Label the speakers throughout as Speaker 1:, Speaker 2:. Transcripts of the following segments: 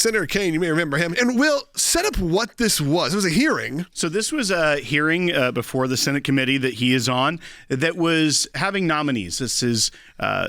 Speaker 1: Senator Kaine, you may remember him. And Will, set up what this was. It was a hearing.
Speaker 2: So this was a hearing before the Senate committee that he is on that was having nominees. This is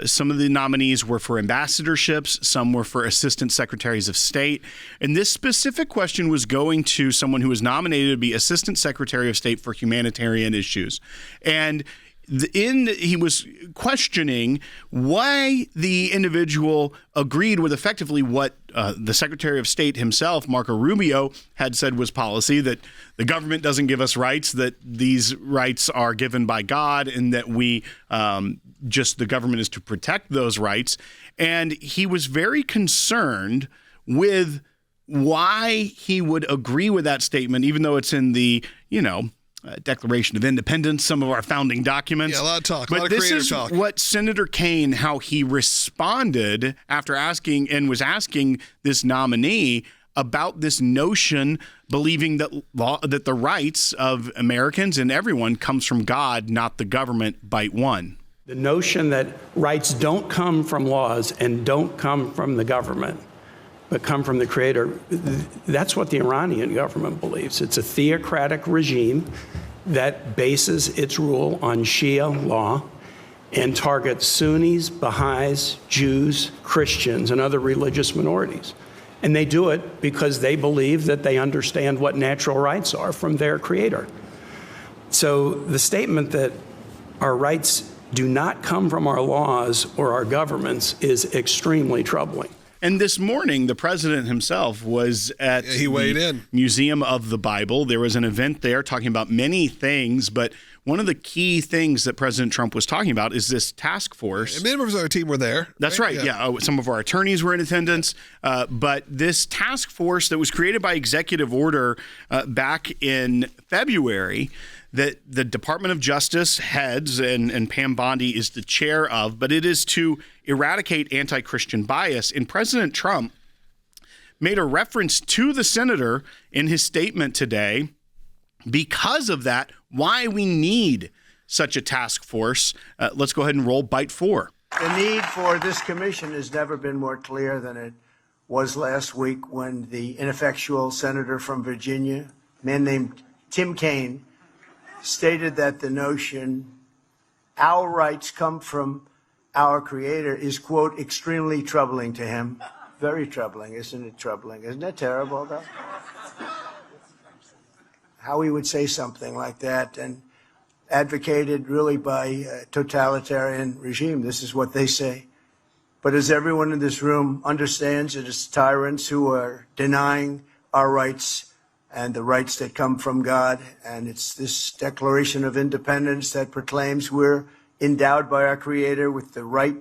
Speaker 2: some of the nominees were for ambassadorships. Some were for assistant secretaries of state. And this specific question was going to someone who was nominated to be assistant secretary of state for humanitarian issues. And he was questioning why the individual agreed with effectively what the Secretary of State himself, Marco Rubio, had said was policy, that the government doesn't give us rights, that these rights are given by God, and that we the government is to protect those rights. And he was very concerned with why he would agree with that statement, even though it's in the, Declaration of Independence, some of our founding documents.
Speaker 1: Yeah, a lot of talk,
Speaker 2: but
Speaker 1: a lot of
Speaker 2: this
Speaker 1: creative
Speaker 2: is
Speaker 1: talk. What
Speaker 2: Senator Kaine, how he responded after asking this nominee about this notion, believing that that the rights of Americans and everyone comes from God, not the government. Bite one.
Speaker 3: The notion that rights don't come from laws and don't come from the government, but come from the Creator, that's what the Iranian government believes. It's a theocratic regime that bases its rule on Shia law and targets Sunnis, Baha'is, Jews, Christians, and other religious minorities. And they do it because they believe that they understand what natural rights are from their Creator. So the statement that our rights do not come from our laws or our governments is extremely troubling.
Speaker 2: And this morning, the president himself was at the Museum of the Bible. There was an event there talking about many things, but one of the key things that President Trump was talking about is this task force.
Speaker 1: And members of our team were there.
Speaker 2: That's right. Yeah. Some of our attorneys were in attendance. But this task force that was created by executive order back in February that the Department of Justice heads and Pam Bondi is the chair of, but it is to eradicate anti-Christian bias. And President Trump made a reference to the senator in his statement today because of that, why we need such a task force. Let's go ahead and roll bite 4.
Speaker 4: The need for this commission has never been more clear than it was last week when the ineffectual senator from Virginia, a man named Tim Kaine, stated that the notion our rights come from our Creator is, quote, extremely troubling to him. Very troubling, isn't it troubling? Isn't that terrible, though? How he would say something like that, and advocated really by a totalitarian regime. This is what they say. But as everyone in this room understands, it is tyrants who are denying our rights and the rights that come from God. And it's this Declaration of Independence that proclaims we're endowed by our Creator with the right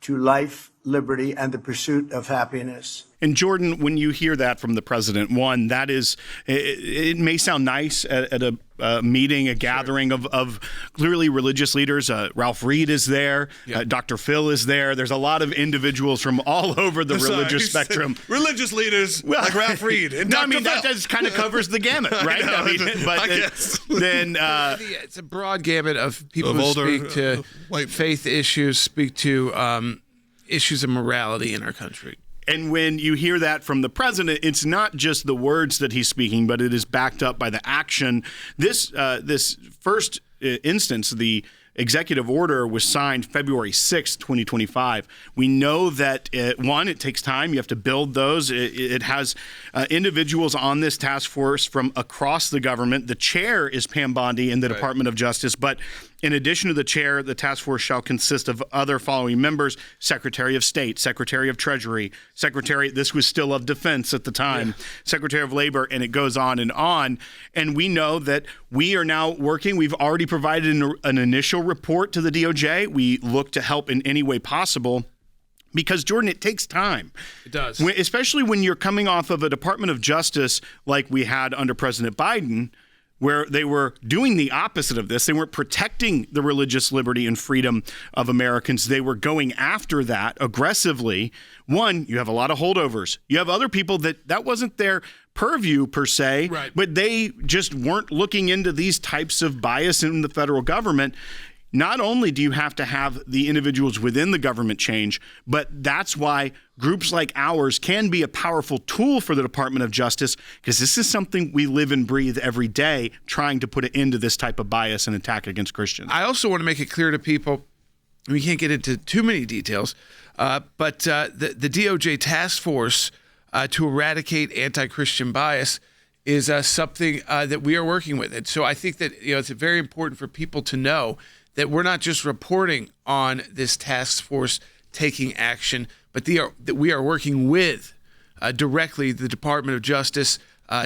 Speaker 4: to life, liberty, and the pursuit of happiness.
Speaker 2: And Jordan, when you hear that from the president, one, that is, it may sound nice at a meeting, a gathering of clearly religious leaders. Ralph Reed is there. Yep. Dr. Phil is there. There's a lot of individuals from all over the religious spectrum.
Speaker 1: Religious leaders like Ralph Reed. And
Speaker 2: no, that just kind of covers the gamut, right?
Speaker 1: I guess.
Speaker 2: Then
Speaker 5: it's a broad gamut of people who speak to faith issues, speak to issues of morality in our country.
Speaker 2: And when you hear that from the president, it's not just the words that he's speaking, but it is backed up by the action. This first instance, the executive order was signed February 6, 2025. We know that, it takes time. You have to build those. It has individuals on this task force from across the government. The chair is Pam Bondi in the Department of Justice, but in addition to the chair, the task force shall consist of other following members: Secretary of State, Secretary of Treasury, this was still of Defense at the time, Secretary of Labor, and it goes on. And we know that we are now working. We've already provided an initial report to the DOJ. We look to help in any way possible. Because, Jordan, it takes time.
Speaker 5: It does.
Speaker 2: Especially when you're coming off of a Department of Justice like we had under President Biden, where they were doing the opposite of this. They weren't protecting the religious liberty and freedom of Americans. They were going after that aggressively. One, you have a lot of holdovers. You have other people that wasn't their purview per se, but they just weren't looking into these types of bias in the federal government. not only do you have to have the individuals within the government change, but that's why groups like ours can be a powerful tool for the Department of Justice, because this is something we live and breathe every day, trying to put an end to this type of bias and attack against Christians.
Speaker 5: I also want to make it clear to people, we can't get into too many details, but the DOJ task force to eradicate anti-Christian bias is something that we are working with. And so I think that it's very important for people to know that we're not just reporting on this task force taking action, but that we are working with directly the Department of Justice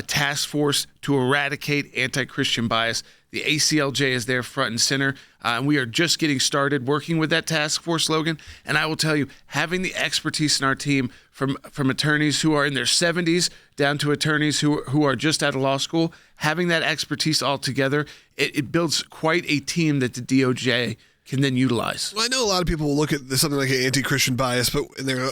Speaker 5: task force to eradicate anti-Christian bias. The ACLJ is there front and center, and we are just getting started working with that task force, Logan. And I will tell you, having the expertise in our team from attorneys who are in their 70s down to attorneys who are just out of law school, having that expertise all together, it builds quite a team that the DOJ can then utilize.
Speaker 1: Well, I know a lot of people will look at something like an anti-Christian bias, but they go,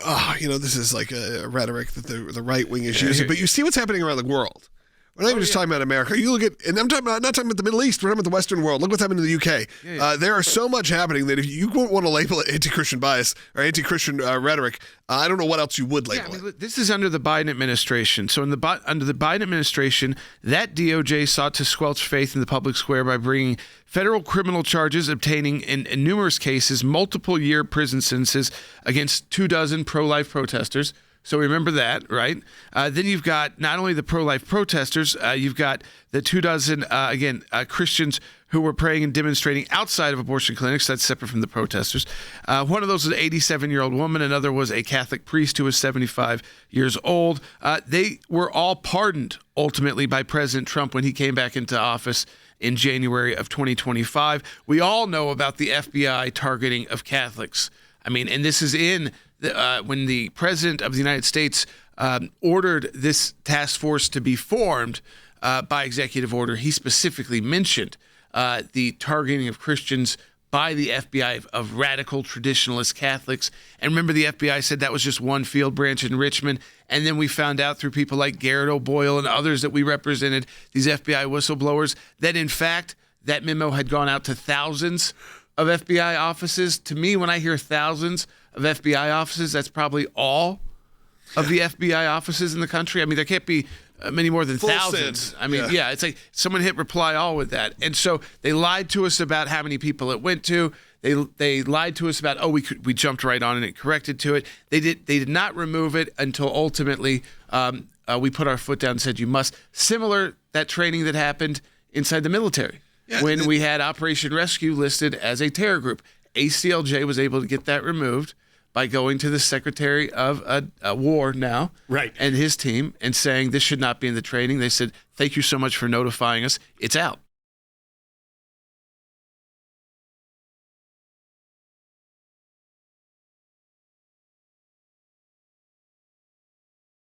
Speaker 1: this is like a rhetoric that the right wing is using. But you see what's happening around the world. We're not even just talking about America. You look at, and I'm not talking about the Middle East. We're talking about the Western world. Look what's happening in the UK. There are so much happening that if you won't want to label it anti-Christian bias or anti-Christian rhetoric, I don't know what else you would label it.
Speaker 5: This is under the Biden administration. So under the Biden administration, that DOJ sought to squelch faith in the public square by bringing federal criminal charges, obtaining in numerous cases multiple-year prison sentences against 24 pro-life protesters. So remember that, right? Then you've got not only the pro-life protesters, you've got the 24 Christians who were praying and demonstrating outside of abortion clinics. That's separate from the protesters. One of those was an 87-year-old woman. Another was a Catholic priest who was 75 years old. They were all pardoned ultimately by President Trump when he came back into office in January of 2025. We all know about the FBI targeting of Catholics. I mean, and this is when the President of the United States ordered this task force to be formed by executive order. He specifically mentioned the targeting of Christians by the FBI of radical traditionalist Catholics. And remember, the FBI said that was just one field branch in Richmond. And then we found out through people like Garrett O'Boyle and others that we represented, these FBI whistleblowers, that in fact that memo had gone out to thousands of FBI offices. To me, when I hear thousands of FBI offices, that's probably all of the FBI offices in the country. I mean, there can't be many more than thousands. I mean, yeah, it's like someone hit reply all with that. And so they lied to us about how many people it went to. They lied to us about, we jumped right on and it corrected to it. They did not remove it until ultimately we put our foot down and said, you must. Similar, that training that happened inside the military. Yeah, when we had Operation Rescue listed as a terror group. ACLJ was able to get that removed by going to the Secretary of War now,
Speaker 2: right,
Speaker 5: and his team and saying this should not be in the training. They said, thank you so much for notifying us. It's out.